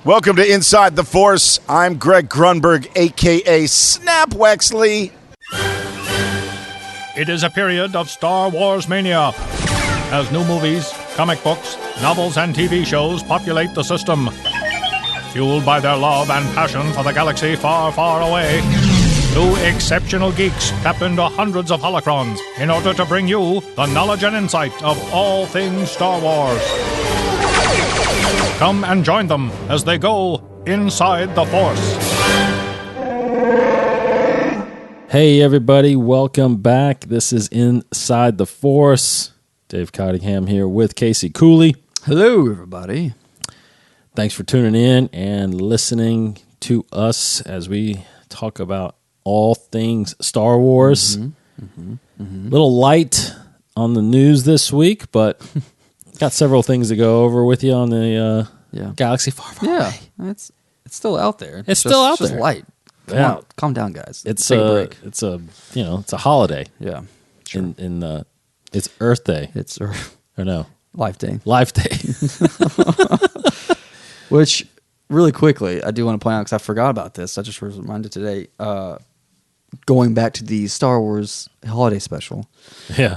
Welcome to Inside the Force. I'm Greg Grunberg, a.k.a. Snap Wexley. It is a period of Star Wars mania, as new movies, comic books, novels, and TV shows populate the system. Fueled by their love and passion for the galaxy far, far away, two exceptional geeks tap into hundreds of holocrons in order to bring you the knowledge and insight of all things Star Wars. Come and join them as they go inside the Force. Hey everybody, welcome back. This is Inside the Force. Dave Cottingham here with Casey Cooley. Hello everybody. Thanks for tuning in and listening to us as we talk about all things Star Wars. Little light on the news this week, but got several things to go over with you on the galaxy far, far away. It's still out there. It's still out just there. Light. Come on, calm down, guys. It's a holiday. Yeah, sure. It's Earth Day. It's Or no, Life Day. Life Day. Which, really quickly, I do want to point out because I forgot about this. I just was reminded today. Going back to the Star Wars holiday special. Yeah,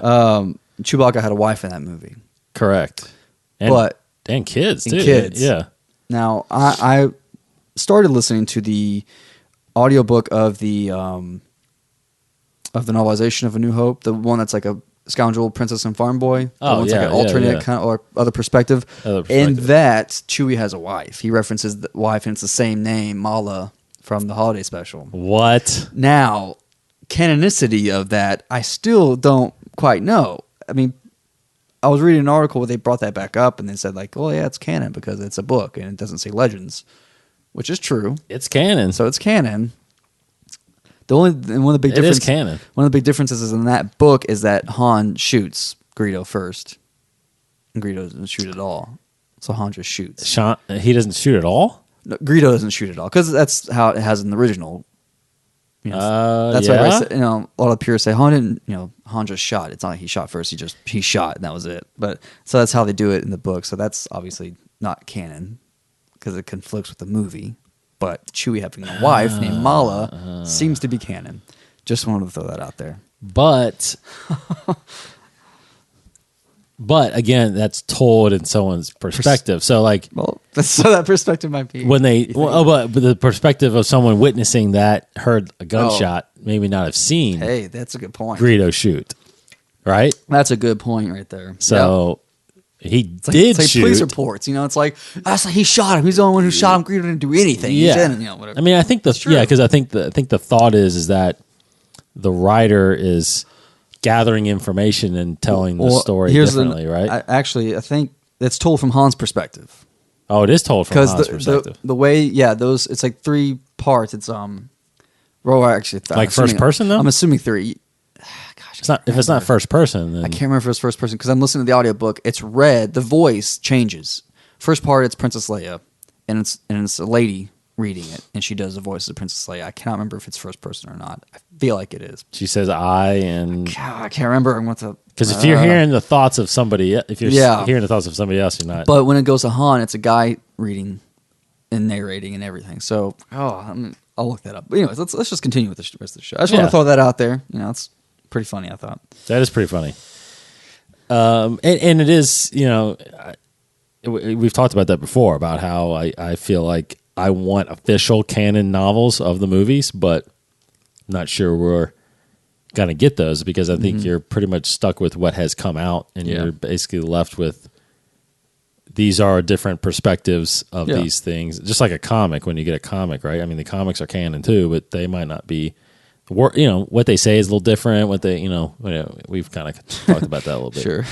Chewbacca had a wife in that movie. correct. And kids too. Kids. Yeah. Now, I started listening to the audiobook of the novelization of A New Hope, the one that's like a scoundrel princess and farm boy. Oh, one's yeah, like an alternate yeah. kind of or other perspective. In that, Chewie has a wife. He references the wife, and it's the same name, Mala, from the holiday special. What? Now, canonicity of that, I still don't quite know. I mean, I was reading an article where they brought that back up, and they said like, "Oh yeah, it's canon because it's a book and it doesn't say legends," which is true. It's canon. So it's canon. One of the big It is canon. One of the big differences is in that book is that Han shoots Greedo first, and Greedo doesn't shoot at all. So Han just shoots. He doesn't shoot at all? No, Greedo doesn't shoot at all because that's how it has in the original. That's yeah? why a lot of purists say Han didn't. Han just shot. It's not like he shot first. He shot and that was it. But so that's how they do it in the book. So that's obviously not canon because it conflicts with the movie. But Chewie having a wife named Mala seems to be canon. Just wanted to throw that out there. But again, that's told in someone's perspective. So like, so that perspective might be when but the perspective of someone witnessing that, heard a gunshot, maybe not have seen. Hey, that's a good point. Greedo shoot, right? That's a good point right there. So he it's did like shoot. Police reports, it's like he shot him. He's the only one who shot him. Greedo didn't do anything. Yeah, He didn't, whatever. I mean, I think because I think the thought is that the writer is gathering information and telling the story differently, right? I think it's told from Han's perspective. Oh, it is told from Han's perspective. The way, it's like 3 parts. It's first person though. I'm assuming 3. Gosh, it's not. If it's not first person, then I can't remember if it's first person because I'm listening to the audiobook. It's read. The voice changes. First part, it's Princess Leia, and it's a lady reading it, and she does the voice of Princess Leia. I cannot remember if it's first person or not. I feel like it is. She says "I" and I can't remember. Because if you're hearing the thoughts of somebody, hearing the thoughts of somebody else, you're not. But when it goes to Han, it's a guy reading and narrating and everything. So, I'll look that up. But anyways, let's just continue with the rest of the show. I just want to throw that out there. It's pretty funny, I thought. That is pretty funny. And it is, we've talked about that before, about how I feel like I want official canon novels of the movies, but I'm not sure we're going to get those because I think you're pretty much stuck with what has come out, and you're basically left with these are different perspectives of these things. Just like a comic, when you get a comic, right? I mean, the comics are canon too, but they might not be. What they say is a little different. What they, we've kind of talked about that a little bit. Sure.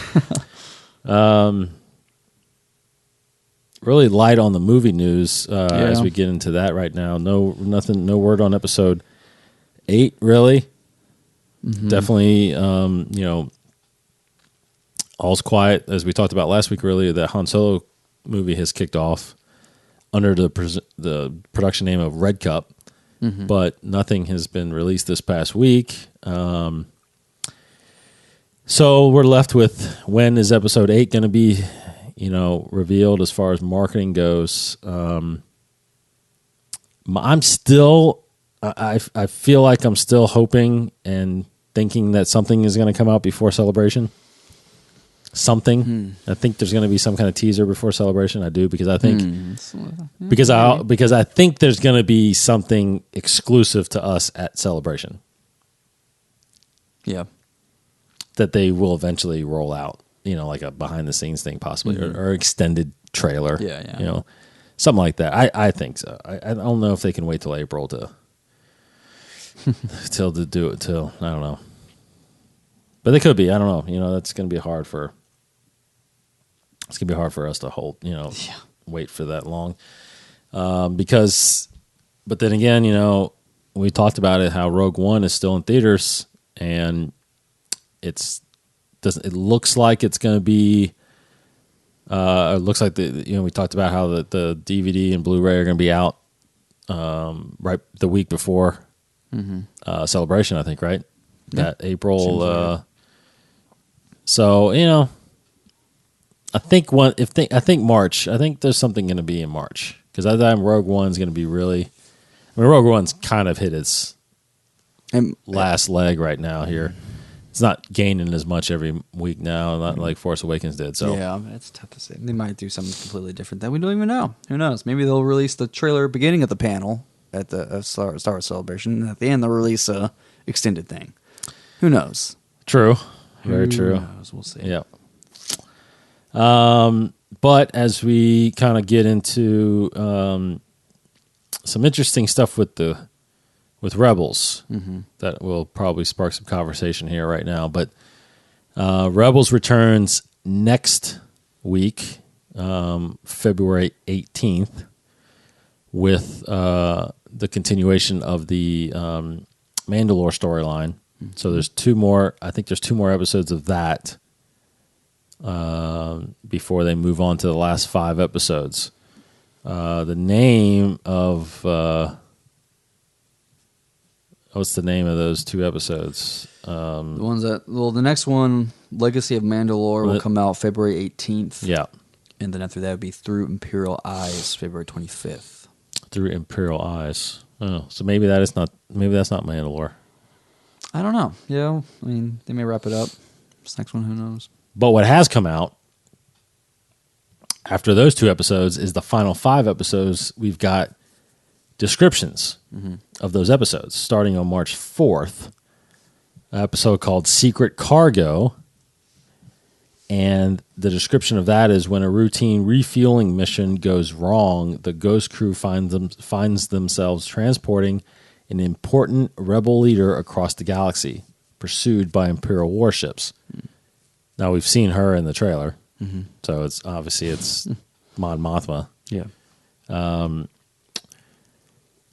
Really light on the movie news as we get into that right now. No word on episode 8, really. Definitely, all's quiet, as we talked about last week earlier. That Han Solo movie has kicked off under the production name of Red Cup, but nothing has been released this past week. So we're left with, when is episode 8 going to be, revealed as far as marketing goes? I'm still, I feel like I'm still hoping and thinking that something is going to come out before Celebration. Something. I think there's going to be some kind of teaser before Celebration. I do because I think because I think there's going to be something exclusive to us at Celebration. Yeah. That they will eventually roll out, like a behind the snes thing possibly, or extended trailer. Yeah. Something like that. I think so. I don't know if they can wait till April to do it till, I don't know. But they could be. I don't know. That's going to be hard for us to hold, wait for that long. Because, but then again, we talked about it, how Rogue One is still in theaters, and it looks like it's going to be, it looks like we talked about how the DVD and Blu-ray are going to be out right the week before Celebration, I think, right? Yeah. That April. So I think March. I think there's something going to be in March because I think Rogue One's going to be really. Rogue One's kind of hit its last leg right now here. It's not gaining as much every week now, not like Force Awakens did. So yeah, it's tough to say. They might do something completely different that we don't even know. Who knows? Maybe they'll release the trailer beginning of the panel at the Star Wars Celebration, and at the end they'll release a extended thing. Who knows? True, very true. Who knows? We'll see. Yeah. But as we kind of get into some interesting stuff with Rebels, that will probably spark some conversation here right now. But Rebels returns next week, February 18th, with the continuation of the Mandalore storyline. So there's two more. I think there's two more episodes of that before they move on to the last 5 episodes. The name of what's the name of those 2 episodes? The ones the next one, Legacy of Mandalore, will come out February 18th. Yeah, and then after that would be Through Imperial Eyes, February 25th. Through Imperial Eyes. Oh, so maybe that's not Mandalore. I don't know. Yeah, I mean, they may wrap it up. This next one, who knows? But what has come out after those 2 episodes is the final 5 episodes. We've got descriptions of those episodes, starting on March 4th. An episode called Secret Cargo. And the description of that is when a routine refueling mission goes wrong, the Ghost crew finds themselves transporting an important rebel leader across the galaxy, pursued by Imperial warships. Now, we've seen her in the trailer, so it's Mon Mothma. Yeah.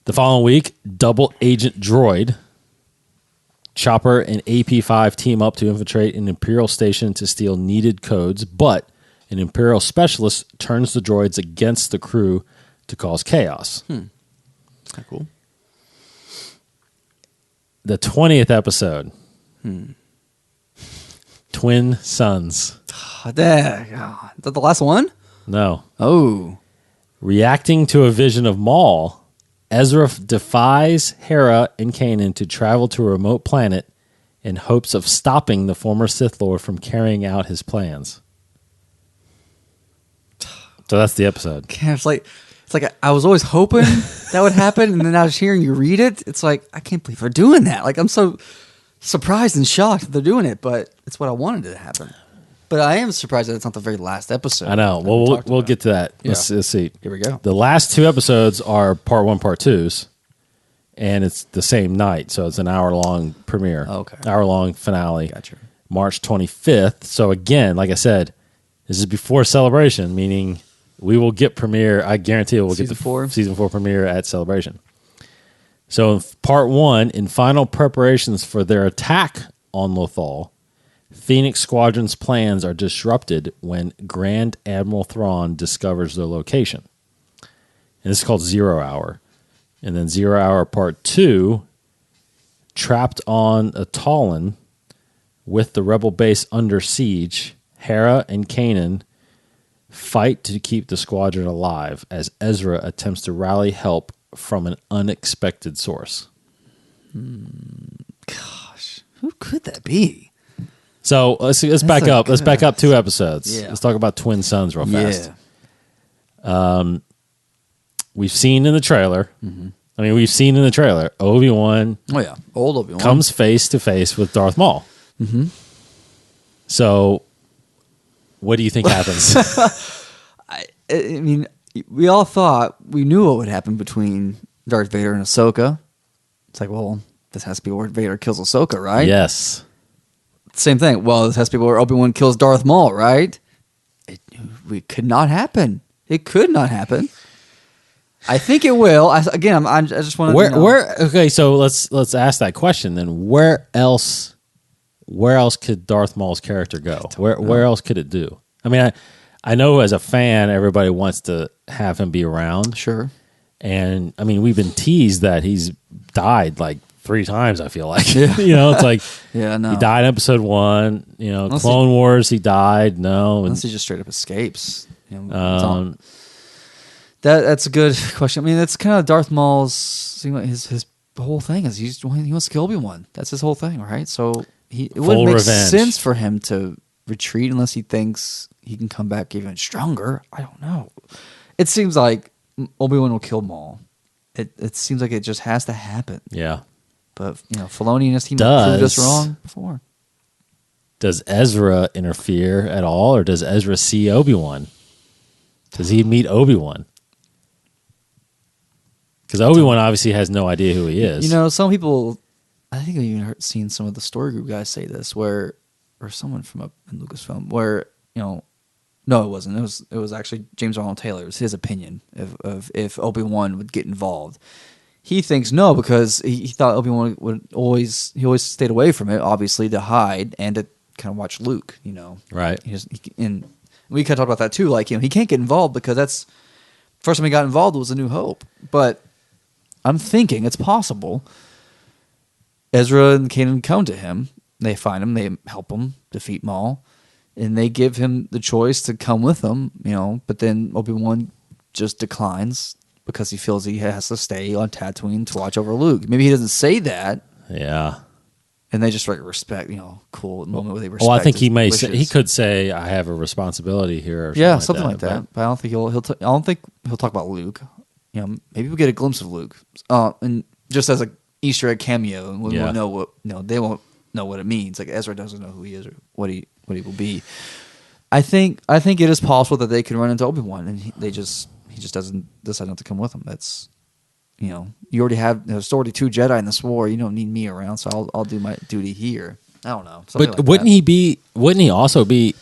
The following week, Double Agent Droid, Chopper and AP-5 team up to infiltrate an Imperial station to steal needed codes, but an Imperial specialist turns the droids against the crew to cause chaos. That's kind of cool. The 20th episode, Twin Sons. Is that the last one? No. Oh. Reacting to a vision of Maul, Ezra defies Hera and Kanan to travel to a remote planet in hopes of stopping the former Sith Lord from carrying out his plans. So that's the episode. It's like I was always hoping that would happen, and then I was hearing you read it. It's like, I can't believe they're doing that. Like, I'm so surprised and shocked that they're doing it, but it's what I wanted to happen. But I am surprised that it's not the very last episode. I know. Well, we'll get to that. Yeah. Let's see. Here we go. The last 2 episodes are part 1, part 2s, and it's the same night, so it's an hour-long premiere. Oh, okay. Hour-long finale. Gotcha. March 25th. So again, like I said, this is before Celebration, meaning we will get premiere. I guarantee we'll get the season 4 premiere at Celebration. So in part 1, in final preparations for their attack on Lothal, Phoenix Squadron's plans are disrupted when Grand Admiral Thrawn discovers their location. And this is called 0 Hour. And then 0 Hour Part 2, trapped on a Talon with the rebel base under siege, Hera and Kanan fight to keep the squadron alive as Ezra attempts to rally help from an unexpected source. Gosh, who could that be? So let's back up. Let's back up 2 episodes. Yeah. Let's talk about twin sons real fast. Yeah. We've seen in the trailer. I mean, we've seen in the trailer Obi-Wan Oh yeah, old Obi-Wan comes face to face with Darth Maul. So, what do you think happens? I mean, we all thought we knew what would happen between Darth Vader and Ahsoka. It's like, well, this has to be where Vader kills Ahsoka, right? Yes. Same thing. Well, this has to be where Obi-Wan kills Darth Maul, right? It could not happen. It could not happen. I think it will. I just want to Where? Okay, so let's ask that question then. Where else could Darth Maul's character go? Where else could it do? I mean, I know as a fan, everybody wants to have him be around. Sure. And I mean, we've been teased that he's died like 3 times. I feel like it's like Yeah, no. he died in episode 1. Unless Clone Wars, he died. No, Unless he just straight up escapes. That's a good question. I mean, that's kind of Darth Maul's his whole thing is he wants to kill Obi-Wan. That's his whole thing, right? So it wouldn't make sense for him to retreat unless he thinks he can come back even stronger. I don't know. It seems like Obi-Wan will kill Maul. It seems like it just has to happen. Yeah. But Filoni and his team proved us wrong before. Does Ezra interfere at all, or does Ezra see Obi-Wan? Does he meet Obi-Wan? Because Obi-Wan obviously has no idea who he is. Some people, I think I've even seen some of the story group guys say this, or someone from up in Lucasfilm, where no, it wasn't. It was actually James Arnold Taylor. It was his opinion of if Obi-Wan would get involved. He thinks no, because he thought Obi-Wan would always stayed away from it, obviously to hide and to kind of watch Luke. Right? And we kind of talked about that too. Like he can't get involved because that's first time he got involved was A New Hope, but. I'm thinking it's possible. Ezra and Kanan come to him. They find him. They help him defeat Maul. And they give him the choice to come with them, But then Obi-Wan just declines because he feels he has to stay on Tatooine to watch over Luke. Maybe he doesn't say that. Yeah. And they just respect, cool moment where they respect. Well, I think he may wishes. say, he could say, "I have a responsibility here." Or something like that. But I don't think I don't think he'll talk about Luke. Maybe we'll get a glimpse of Luke, and just as a Easter egg cameo, and we won't know what they won't know what it means. Like Ezra doesn't know who he is or what he will be. I think it is possible that they could run into Obi-Wan, and he just doesn't decide not to come with them. That's you already have there's already 2 Jedi in this war. You don't need me around, so I'll do my duty here. I don't know, but like wouldn't he also be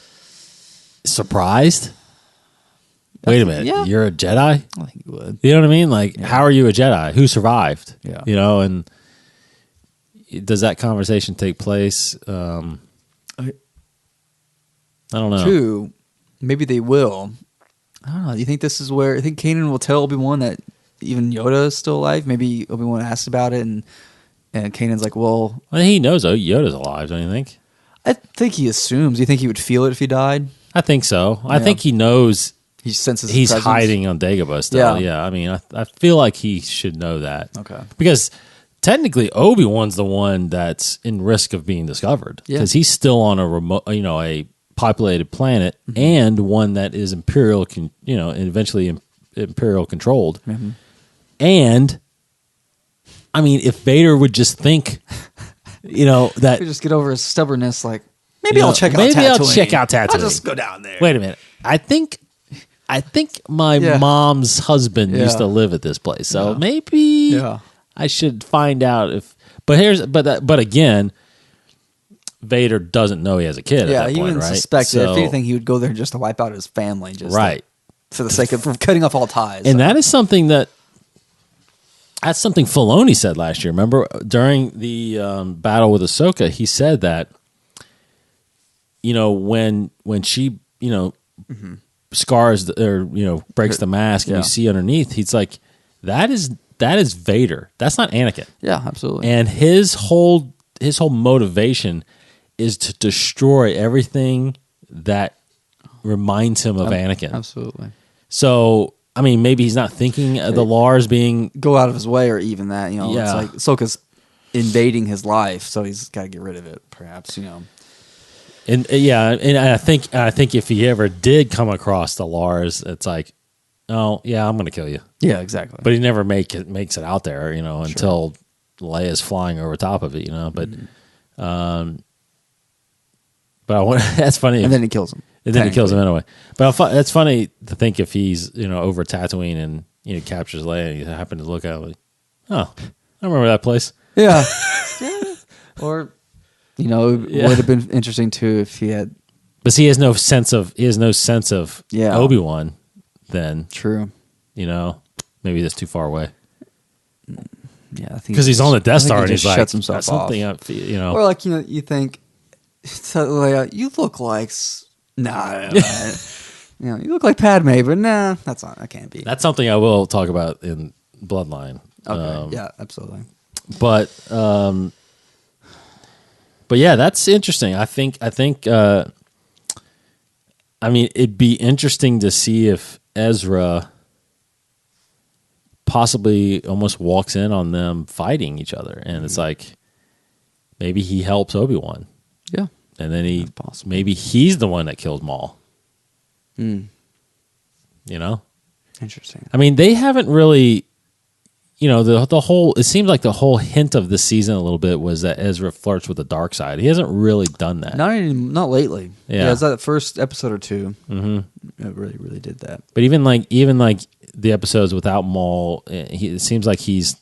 surprised? Wait a minute, you're a Jedi? I think you would. You know what I mean? Like, how are you a Jedi? Who survived? Yeah. And does that conversation take place? I don't know. True. Maybe they will. I don't know. Do you think this is where I think Kanan will tell Obi-Wan that even Yoda is still alive? Maybe Obi-Wan asks about it, and Kanan's like, well, he knows Yoda's alive, don't you think? I think he assumes. Do you think he would feel it if he died? I think so. I think he knows. He senses he's presence. hiding on Dagobah still. Yeah. I mean, I feel like he should know that. Okay. Because technically, Obi-Wan's the one that's in risk of being discovered because he's still on a remote, a populated planet and one that is Imperial, eventually Imperial controlled. Mm-hmm. And I mean, if Vader would just think, that just get over his stubbornness, like maybe I'll check out Tatooine. Maybe I'll check out Tatooine. I'll just go down there. Wait a minute. I think my mom's husband used to live at this place, so maybe I should find out if. But again, Vader doesn't know he has a kid. Yeah, at that he point, wouldn't right? suspect it. If anything, he would go there just to wipe out his family, just for the sake of cutting off all ties. And that is something that's something Filoni said last year. Remember during the battle with Ahsoka, he said that when she scars or breaks the mask and you see underneath, he's like, that is Vader. That's not Anakin. Yeah, absolutely. And his whole motivation is to destroy everything that reminds him of Anakin. Absolutely. So I mean, maybe he's not thinking of the Lars being. Go out of his way, or even that. You know, Yeah. it's like Ahsoka's invading his life, so he's got to get rid of it. Perhaps, you know. And and I think if he ever did come across the Lars, it's like, oh yeah, I'm going to kill you. Yeah, exactly. But he never makes it out there, you know, until Leia's flying over top of it, you know. But, that's funny. And then he kills him. And then he kills him anyway. But that's funny to think if he's, you know, over Tatooine and, you know, captures Leia and you happen to look at it like, oh, I remember that place. Yeah. Or, you know, it would have been interesting too if he had. But see, he has no sense of Obi-Wan then. True. You know, maybe that's too far away. Yeah, I think because he's on the Death Star and he's like, shuts himself something off. up, you know. Or like, you know, you think, you look like, nah. You know, you look like Padme, but nah, that can't be. That's something I will talk about in Bloodline. Okay, yeah, absolutely. But yeah, that's interesting. I think. I mean, it'd be interesting to see if Ezra possibly almost walks in on them fighting each other, and it's like maybe he helps Obi-Wan. Yeah, and then maybe he's the one that killed Maul. You know, interesting. I mean, they haven't really. You know, the whole, it seems like the whole hint of the season a little bit was that Ezra flirts with the dark side. He hasn't really done that. Not lately. Yeah. It's that first episode or two. Mm-hmm. It really did that. But even like the episodes without Maul, it seems like he's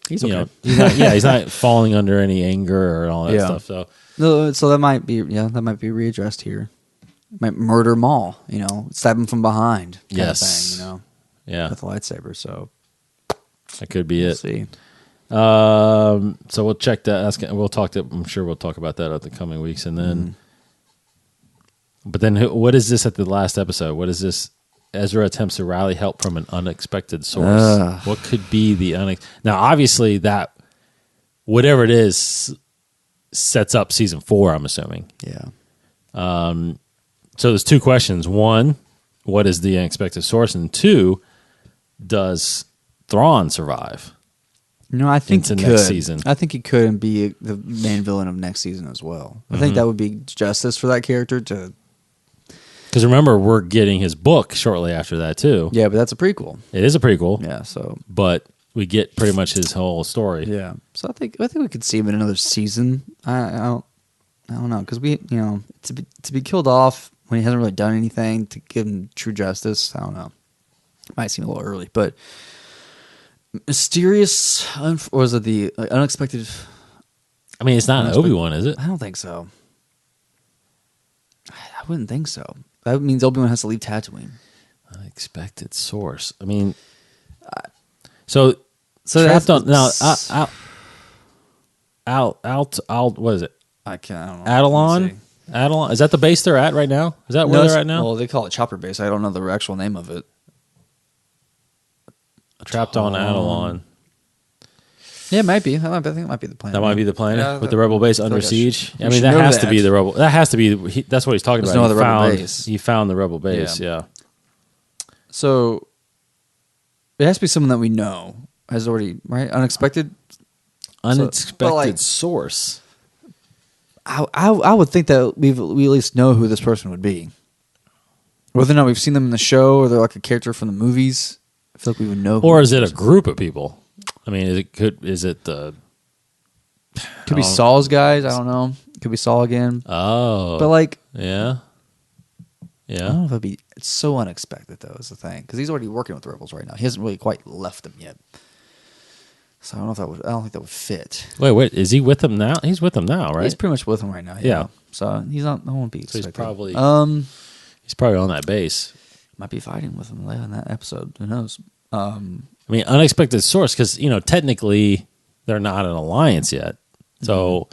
okay. You know, he's not falling under any anger or all that stuff. So that might be readdressed here. Might murder Maul, you know, stab him from behind. Kind of thing, you know. Yeah. With a lightsaber, so that could be we'll it. See. So we'll check that. I'm sure we'll talk about that at the coming weeks, and then. But then, what is this at the last episode? What is this? Ezra attempts to rally help from an unexpected source. What could be the now? Obviously, that whatever it is sets up season 4. I'm assuming. Yeah. So there's two questions: one, what is the unexpected source? And two, does Thrawn survive? No, I think he could. Next season. I think he could and be the main villain of next season as well. I think that would be justice for that character to. Because remember, we're getting his book shortly after that too. Yeah, but that's a prequel. It is a prequel. Yeah, so but we get pretty much his whole story. Yeah, so I think we could see him in another season. I don't know, because to be killed off when he hasn't really done anything to give him true justice. I don't know. Might seem a little early, but mysterious, or is it the unexpected? I mean, it's not an Obi-Wan, is it? I don't think so. I wouldn't think so. That means Obi-Wan has to leave Tatooine. Unexpected source. I mean, so trapped on now. Out. What is it? I don't know. Adelon. Is that the base they're at right now? Is that where they're at now? Well, they call it Chopper Base. I don't know the actual name of it. Trapped on Adelon. Yeah, it might be. I think it might be the planet. That might be the planet with the rebel base under siege. I mean, that has to be the rebel. That has to be. That's what he's talking about. No other rebel base. He found the rebel base. Yeah. So it has to be someone that we know has already unexpected source. I would think that we at least know who this person would be. Whether or not we've seen them in the show or they're like a character from the movies, I feel like we would know. Or is it a group of people? I mean, is it the... Could be Saul's guys. I don't know. Could be Saul again. Oh. But like... Yeah. I don't know if it'd be... It's so unexpected, though, is the thing. Because he's already working with the rebels right now. He hasn't really quite left them yet. So I don't think that would fit. Wait. Is he with them now? He's with them now, right? He's pretty much with them right now. Yeah. So he's not... I won't be expected. So he's probably... he's probably on that base. Might be fighting with him later in that episode. Who knows? I mean, unexpected source, because, technically they're not an alliance yet. So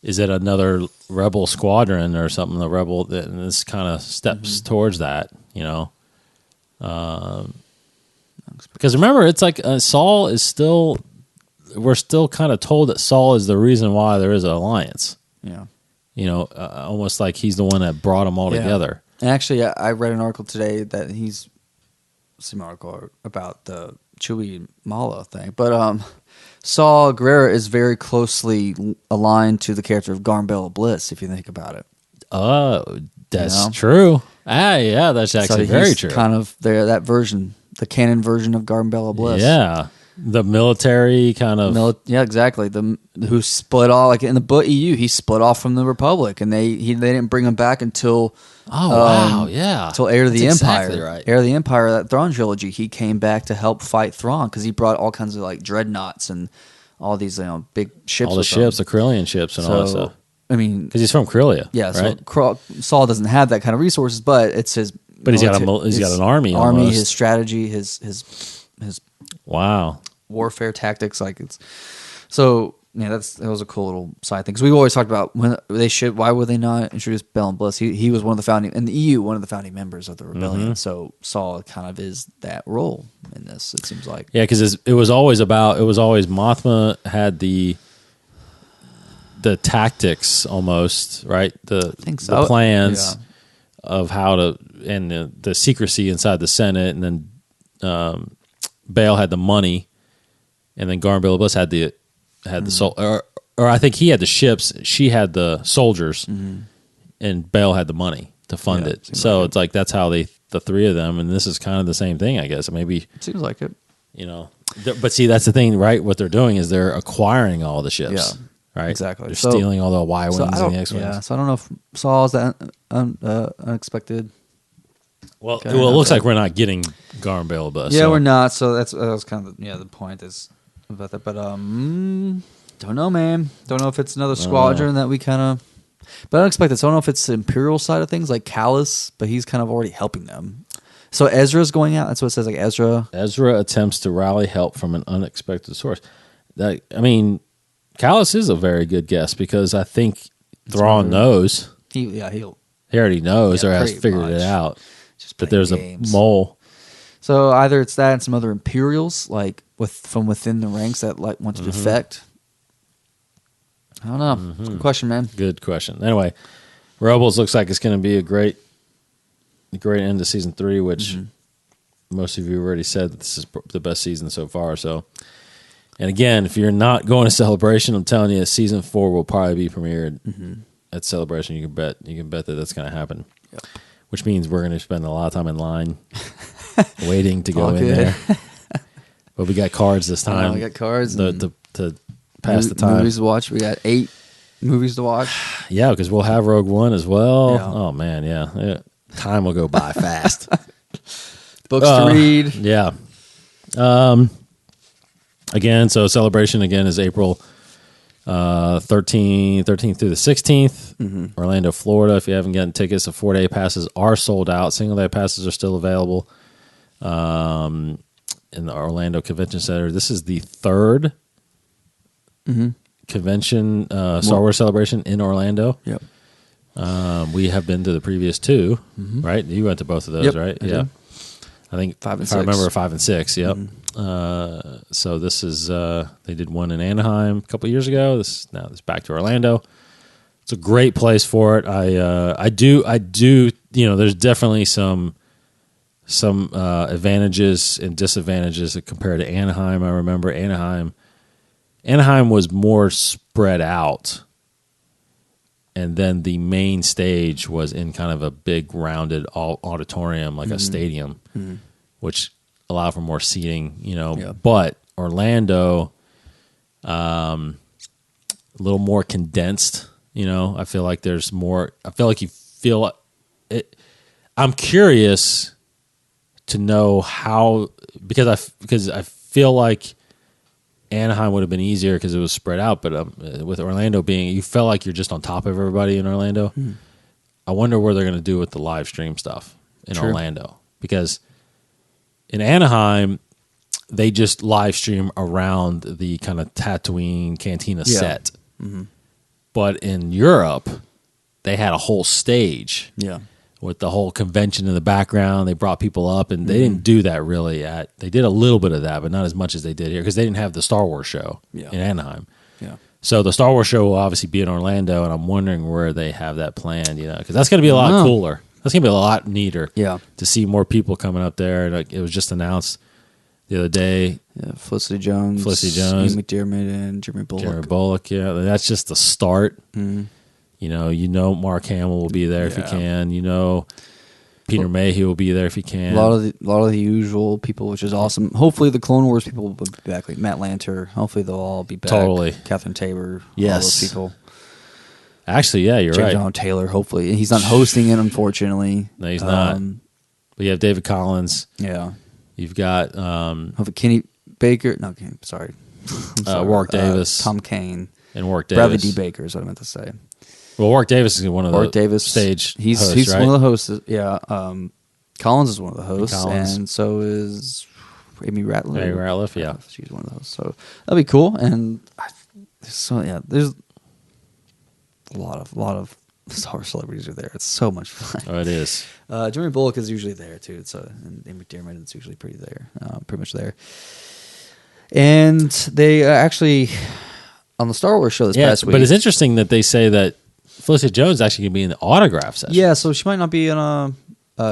is it another rebel squadron or something? The rebel, and this kind of steps towards that, because remember, it's like Saul is still, we're still kind of told that Saul is the reason why there is an alliance. Yeah. Almost like he's the one that brought them all together. And actually, I read an article today that see my article about the Chewie Mala thing, but Saw Gerrera is very closely aligned to the character of Garmbella Bliss, if you think about it. Oh, that's true. Yeah, that's actually very true. Kind of that version, the canon version of Garmbella Bliss. Yeah, the military kind of. Yeah, exactly. Who split off, like in the book EU, he split off from the Republic, and they didn't bring him back until until Heir to the Empire. Exactly right. Heir of the Empire, that Thrawn trilogy, he came back to help fight Thrawn because he brought all kinds of like dreadnoughts and all these big ships. All the ships, the Corellian ships, and all that stuff. I mean, because he's from Corellia, right? So Saul doesn't have that kind of resources, but it's his. But he's got an army. His strategy, his wow warfare tactics, like it's so. Yeah, that was a cool little side thing because we've always talked about why would they not introduce Bell and Bliss? He was one of the founding in the EU, one of the founding members of the rebellion. So Saul kind of is that role in this. It seems like because it was always Mothma had the tactics almost right the plans of how to and the secrecy inside the Senate, and then Bale had the money, and then Garmbella Bliss had the or I think he had the ships, she had the soldiers, and Bale had the money to fund it. So it's like that's how the three of them, and this is kind of the same thing, I guess. Maybe it seems like it. But see, that's the thing, right? What they're doing is they're acquiring all the ships. Yeah, right. Exactly. They're stealing all the Y-wings and the X-wings. Yeah, so I don't know if Saul's that unexpected. Well, it looks like we're not getting Garmbella Bliss. Yeah, we're not. So that was kind of the point is about that. But don't know, man. Don't know if it's another squadron that we kind of. But unexpected. So I don't know if it's the Imperial side of things, like Callus, but he's kind of already helping them. So Ezra's going out. That's what it says. Like Ezra attempts to rally help from an unexpected source. Callus is a very good guess because I think Thrawn knows. He already knows or has figured it out. But there's games. A mole. So either it's that and some other Imperials, like from within the ranks that like want to defect. I don't know. Good question, man. Good question. Anyway, Rebels looks like it's going to be a great end to season 3, which most of you already said that this is the best season so far. So, and again, if you're not going to Celebration, I'm telling you, season 4 will probably be premiered at Celebration. You can bet that that's going to happen. Yep. Which means we're going to spend a lot of time in line waiting to go in there. But we got cards this time. We got cards to pass the time. Movies to watch. We got 8 movies to watch. Yeah, because we'll have Rogue One as well. Yeah. Oh, man, yeah. Time will go by fast. Books to read. Yeah. Again, so Celebration again is April 13th through the 16th. Orlando, Florida. If you haven't gotten tickets, the 4-day passes are sold out. Single-day passes are still available in the Orlando Convention Center. This is the 3rd convention Star Wars Celebration in Orlando. Yep. We have been to the previous 2, right? You went to both of those, right? Yeah. I think 5 and if 6. I remember 5 and 6. Yep. So this is they did one in Anaheim a couple years ago. This back to Orlando. It's a great place for it. I do. There's definitely some advantages and disadvantages compared to Anaheim. I remember Anaheim was more spread out. And then the main stage was in kind of a big rounded auditorium, like a stadium, which allowed for more seating, But Orlando, a little more condensed, I feel like there's more. I feel like you feel it. I'm curious to know how because I feel like Anaheim would have been easier because it was spread out, but with Orlando being, you felt like you're just on top of everybody in Orlando. I wonder what they're going to do with the live stream stuff in Orlando, because in Anaheim they just live stream around the kind of Tatooine Cantina set, but in Europe they had a whole stage. Yeah. With the whole convention in the background, they brought people up, and they didn't do that really. They did a little bit of that, but not as much as they did here because they didn't have the Star Wars show in Anaheim. Yeah. So the Star Wars show will obviously be in Orlando, and I'm wondering where they have that planned. Because that's going to be a lot cooler. That's gonna be a lot neater. Yeah. To see more people coming up there. Like, it was just announced the other day. Yeah, Felicity Jones, Ian McDiarmid, and Jeremy Bullock. Yeah, that's just the start. Mm-hmm. Mark Hamill will be there if he can. Peter Mayhew will be there if he can. A lot of the usual people, which is awesome. Hopefully, the Clone Wars people will be back. Like Matt Lanter. Hopefully, they'll all be back. Totally. Catherine Tabor. Yes. All those people. Actually, yeah, you're right. John Taylor. Hopefully, he's not hosting it. Unfortunately, No, he's not. But you have David Collins. Yeah. You've got Kenny Baker. No, sorry. Warwick Davis, Tom Kane, and Warwick Davis. Bradley D. Baker is what I meant to say. Well, Warwick Davis is one of the stage He's right? one of the hosts. Yeah. Collins is one of the hosts, Collins. and so is Amy Ratliff. Amy Ratliff, yeah. She's one of those. So that'll be cool. And there's a lot of Star Wars celebrities are there. It's so much fun. Oh, it is. Jeremy Bullock is usually there too. And Amy McDiarmid is usually pretty much there. And they actually on the Star Wars show this past week. But it's interesting that they say that Felicity Jones actually can be in the autograph session. Yeah, so she might not be in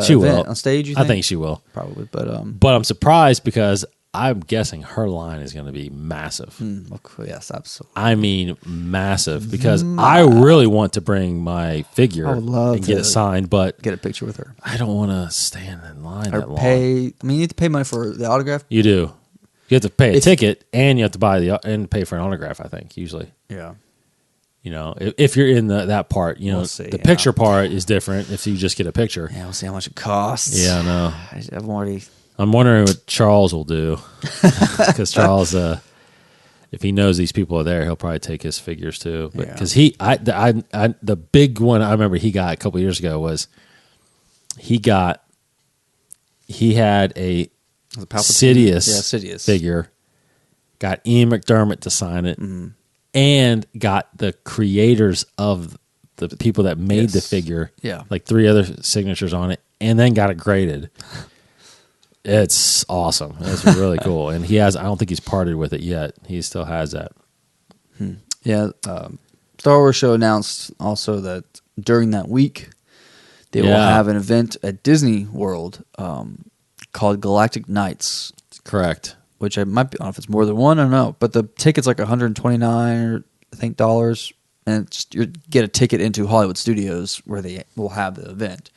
she will on stage. You think? I think she will probably, but I'm surprised because I'm guessing her line is going to be massive. Yes, absolutely. I mean, massive because I really want to bring my figure and get it signed, but get a picture with her. I don't want to stand in line or that long. You need to pay money for the autograph. You do. You have to pay a ticket and you have to buy and pay for an autograph. I think usually. Yeah. If you're in that part, we'll see, the picture part is different. If you just get a picture, we'll see how much it costs. Yeah, I know. I'm wondering what Charles will do because Charles, if he knows these people are there, he'll probably take his figures too. Because the big one I remember he got a couple years ago was he had a Sidious figure, got Ian McDermott to sign it. Mm-hmm. And got the creators of the people that made the figure, like 3 other signatures on it, and then got it graded. It's awesome. It's really cool. And I don't think he's parted with it yet. He still has that. Yeah. Star Wars show announced also that during that week, they will have an event at Disney World called Galactic Nights. Correct. Which I don't know if it's more than one, I don't know. But the ticket's like $129, I think, dollars. And you get a ticket into Hollywood Studios where they will have the event.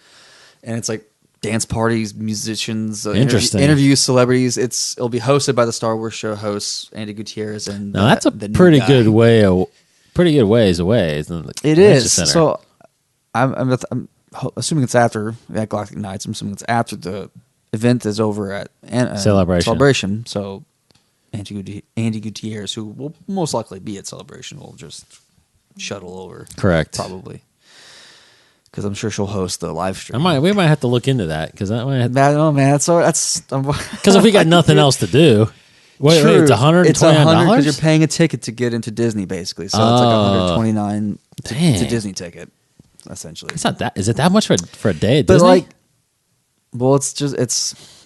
And it's like dance parties, musicians, interview celebrities. It'll be hosted by the Star Wars show hosts, Andy Gutierrez. And now that's a pretty good ways away, isn't it? It is. So I'm assuming it's after Galactic Nights. I'm assuming it's after the event is over at Celebration. So Andy Gutierrez, who will most likely be at Celebration, will just shuttle over. Correct. Probably. Because I'm sure she'll host the live stream. We might have to look into that because I might have I don't know, man. So that's because if we got nothing else to do, wait, it's $129. It's $100 because you're paying a ticket to get into Disney, basically. So it's like $129. It's a Disney ticket, essentially. It's not that. Is it that much for a day at Disney? But like. Well, it's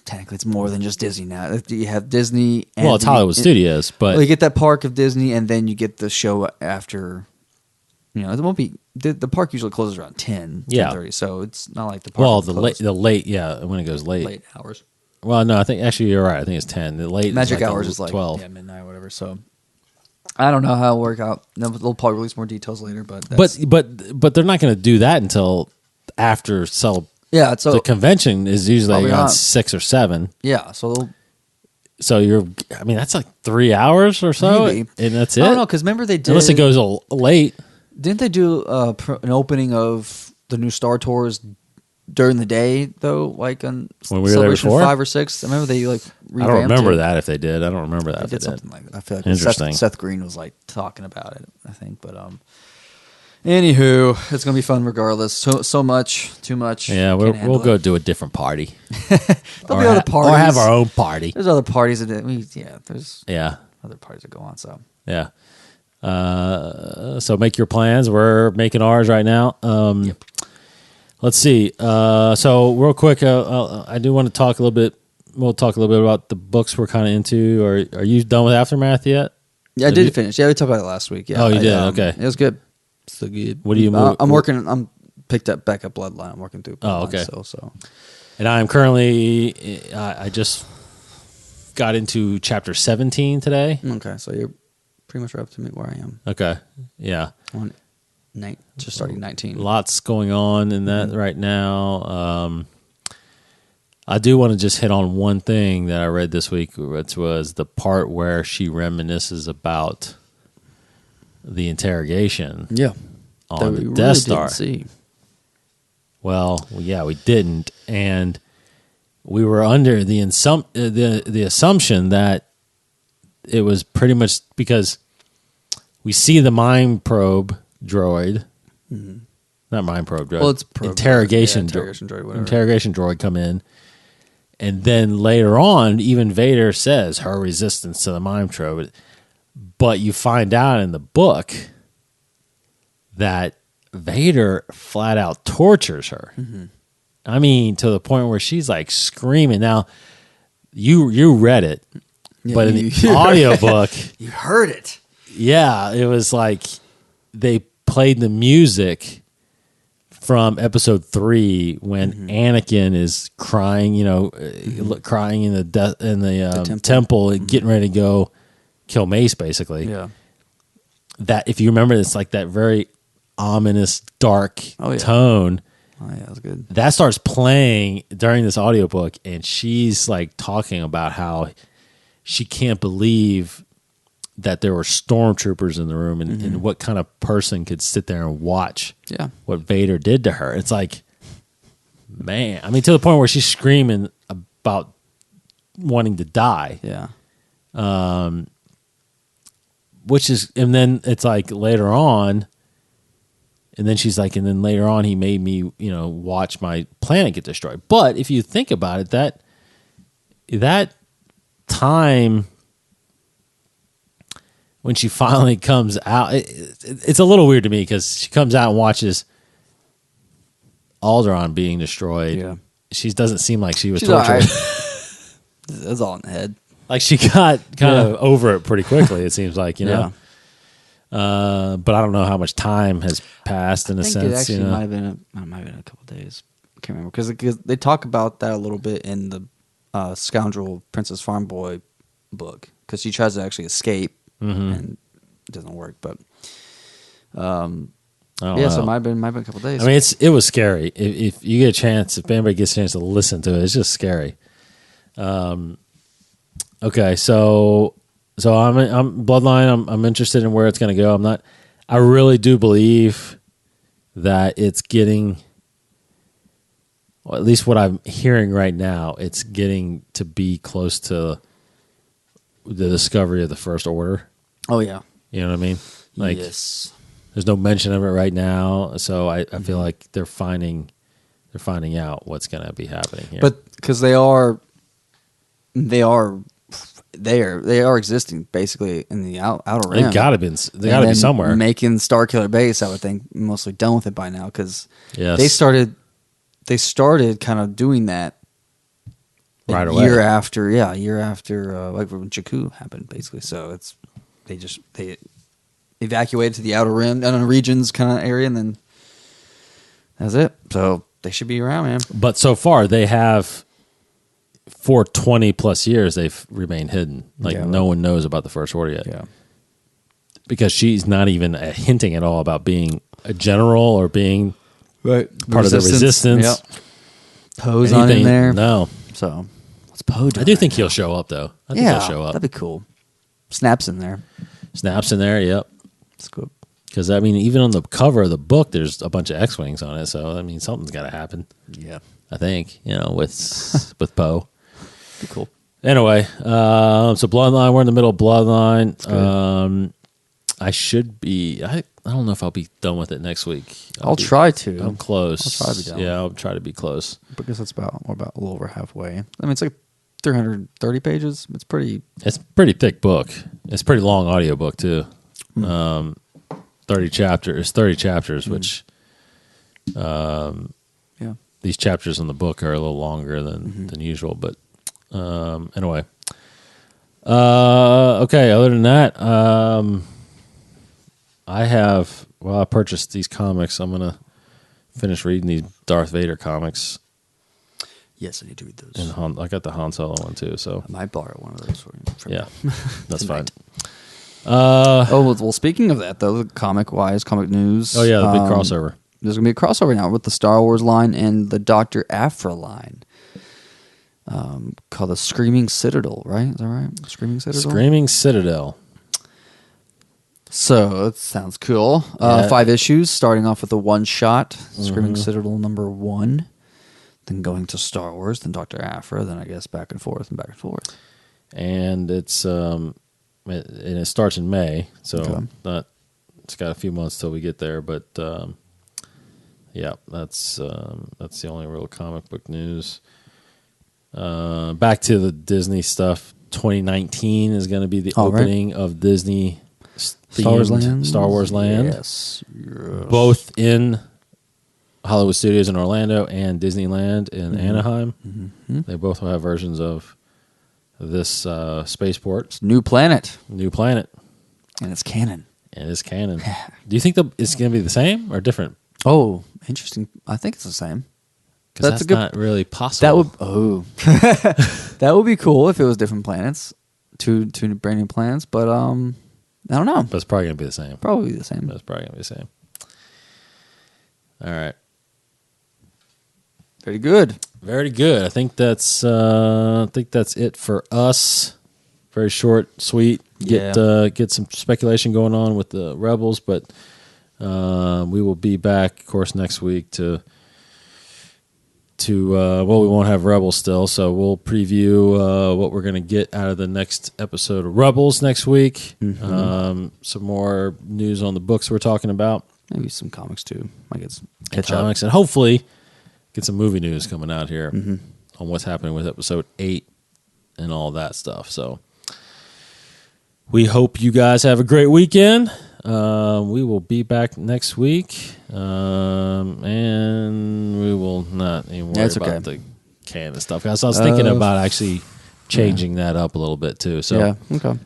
technically it's more than just Disney now. You have Disney, and it's Hollywood Studios, but you get that park of Disney, and then you get the show after. It won't be the park usually closes around 10:30, so it's not like the park. Well, the late, when it goes late hours. Well, no, I think actually you're right. I think it's 10. The late magic is like hours is like 12, midnight, or whatever. So I don't know how it'll work out. They'll probably release more details later, but they're not going to do that until after Yeah, so the convention is usually around 6 or 7. Yeah, so that's like 3 hours or so, maybe. And that's it. I don't know because remember they did unless it goes late. Didn't they do an opening of the new Star Tours during the day though? Like on when we were there before? 5 or 6. I remember they I don't remember that if they did. I don't remember that. They did something like that. I feel like interesting. Seth Green was like talking about it. I think, but anywho, it's gonna be fun regardless. So much, too much. Yeah, we'll go do a different party. There'll be other parties, or have our own party. There's other parties that there's other parties that go on. So yeah. So make your plans. We're making ours right now. Yep. Let's see. So real quick, I do want to talk a little bit. We'll talk a little bit about the books we're kind of into. Are you done with Aftermath yet? Yeah, I did finish. Yeah, we talked about it last week. Yeah. Oh, you did? Okay. It was good. So good. What do you? I'm working. I'm picked up back up Bloodline. I'm working through Bloodline okay. still, so. And I am currently, I just got into chapter 17 today. Okay, so you're pretty much right up to me where I am. Okay. Yeah. On just starting 19. Lots going on in that right now. I do want to just hit on one thing that I read this week, which was the part where she reminisces about the interrogation on the Death Star. Didn't see. Well, yeah, we didn't, and we were under the assumption that it was pretty much because we see the mind probe droid, not mind probe droid. Well, it's interrogation droid, whatever. Interrogation droid come in, and then later on, even Vader says her resistance to the mind probe. But you find out in the book that Vader flat out tortures her. I mean, to the point where she's like screaming. Now, you read it, but in the audiobook, you heard it. Yeah, it was like they played the music from episode 3 when Anakin is crying, crying in the temple and getting ready to go kill Mace, basically. Yeah. That, if you remember, it's like that very ominous, dark tone. Oh, yeah, that was good. That starts playing during this audiobook, and she's like talking about how she can't believe that there were stormtroopers in the room and what kind of person could sit there and watch what Vader did to her. It's like, man, I mean, to the point where she's screaming about wanting to die. Yeah. Which is, and then it's like later on, and then she's like, and then later on he made me, watch my planet get destroyed. But if you think about it, that time when she finally comes out, it's a little weird to me because she comes out and watches Alderaan being destroyed. Yeah. She doesn't seem like she was tortured. Right. That's all in the head. Like she got kind of over it pretty quickly, it seems like, But I don't know how much time has passed in a sense. It actually might have been a couple of days. I can't remember because they talk about that a little bit in the Scoundrel Princess Farm Boy book because she tries to actually escape and it doesn't work. But so it might have been a couple of days. I mean, it was scary. If you get a chance, if anybody gets a chance to listen to it, it's just scary. Okay, so I'm Bloodline. I'm interested in where it's going to go. I really do believe that it's getting, or at least what I'm hearing right now, it's getting to be close to the discovery of the First Order. Oh yeah, you know what I mean. Like, yes. There's no mention of it right now, so I feel like they're finding out what's going to be happening here. But because they are existing basically in the outer rim. They got to be somewhere. Making Starkiller Base, I would think, mostly done with it by now because yes. they started kind of doing that right away. Year after like when Jakku happened, basically. So they evacuated to the outer rim, regions kind of area, and then that's it. So they should be around, man. But so far, they have, for 20 plus years, they've remained hidden. Like, no one knows about the First Order yet. Yeah. Because she's not even hinting at all about being a general or being part of the resistance. Yep. Poe's not in there. No. So, what's Poe doing? I do think he'll show up, though. I think he'll show up. That'd be cool. Snap's in there. Snap's in there, yep. That's cool. Because, I mean, even on the cover of the book, there's a bunch of X-Wings on it. So, I mean, something's got to happen. Yeah. I think, with Poe. Be cool. Anyway, so Bloodline, we're in the middle of Bloodline. I should be, I don't know if I'll be done with it next week. I'll try to. I'm close. I'll try to be done. Yeah, I'll try to be close. Because that's about a little over halfway. I mean, it's like 330 pages. It's a pretty thick book. It's a pretty long audio book too. 30 chapters, which these chapters in the book are a little longer than usual, but anyway. Okay, other than that, I purchased these comics. I'm going to finish reading these Darth Vader comics. Yes, I need to read those. And I got the Han Solo one too. So I might borrow one of those for you. yeah, that's fine. Well, speaking of that, though, comic-wise, comic news. Oh yeah, the big crossover. There's going to be a crossover now with the Star Wars line and the Dr. Aphra line. Called the Screaming Citadel, right? Is that right? Screaming Citadel? Screaming Citadel. So, it sounds cool. Yeah. 5 issues, starting off with a one-shot, Screaming Citadel number 1. Then going to Star Wars, then Dr. Aphra, then I guess back and forth and back and forth. And it's it starts in May, so it's got a few months till we get there, but yeah, that's the only real comic book news. Back to the Disney stuff. 2019 is going to be the opening of Disney Star Wars Land. Yes. Both in Hollywood Studios in Orlando and Disneyland in Anaheim. Mm-hmm. They both will have versions of this spaceport. New planet. New planet. And it's canon. And it's canon. Do you think it's going to be the same or different? Oh, interesting. I think it's the same. Because that's not really possible. That would be cool if it was different planets, two brand new planets. But I don't know. But it's probably gonna be the same. Probably the same. That's probably gonna be the same. All right. Very good. Very good. I think that's it for us. Very short, sweet. Get some speculation going on with the Rebels, but we will be back, of course, next week to we won't have Rebels still, so we'll preview what we're going to get out of the next episode of Rebels next week. Mm-hmm. Some more news on the books we're talking about. Maybe some comics too. I guess comics, and hopefully get some movie news coming out here on what's happening with episode 8 and all that stuff. So we hope you guys have a great weekend. We will be back next week, and we will not even worry about the canon stuff. Because I was thinking about actually changing that up a little bit too. So yeah, okay.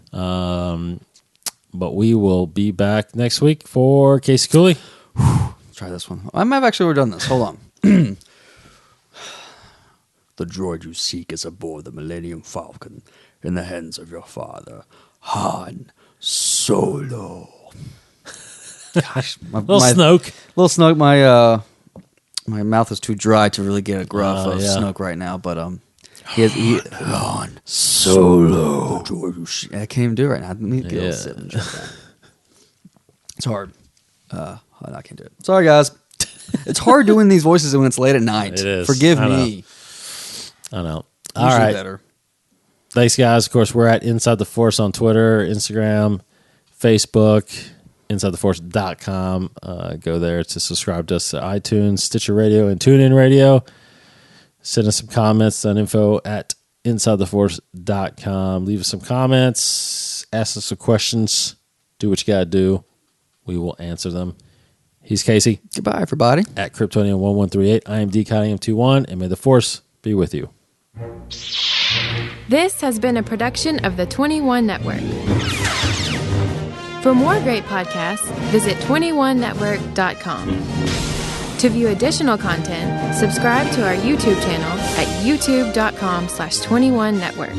But we will be back next week for Casey Cooley. Try this one. I might have actually done this. Hold on. The droid you seek is aboard the Millennium Falcon in the hands of your father, Han Solo. Gosh, Snoke. My mouth is too dry to really get a gruff of Snoke right now. But Han Solo. I can't even do it right now. I need to get a sip and drink that. It's hard. I can't do it. Sorry, guys. It's hard doing these voices when it's late at night. It is. Forgive me. I know. All right. Better. Thanks, guys. Of course, we're at Inside the Force on Twitter, Instagram, Facebook, InsideTheForce.com. Go there to subscribe to us to iTunes, Stitcher Radio, and TuneIn Radio. Send us some comments on info@InsideTheForce.com. Leave us some comments. Ask us some questions. Do what you got to do. We will answer them. He's Casey. Goodbye, everybody. At Kryptonian1138. I am DKIM21, and may the Force be with you. This has been a production of the 21 Network. For more great podcasts, visit 21network.com. To view additional content, subscribe to our YouTube channel at youtube.com/21network.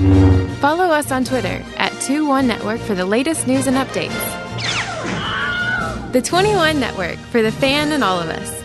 Follow us on Twitter at 21network for the latest news and updates. The 21 Network, for the fan and all of us.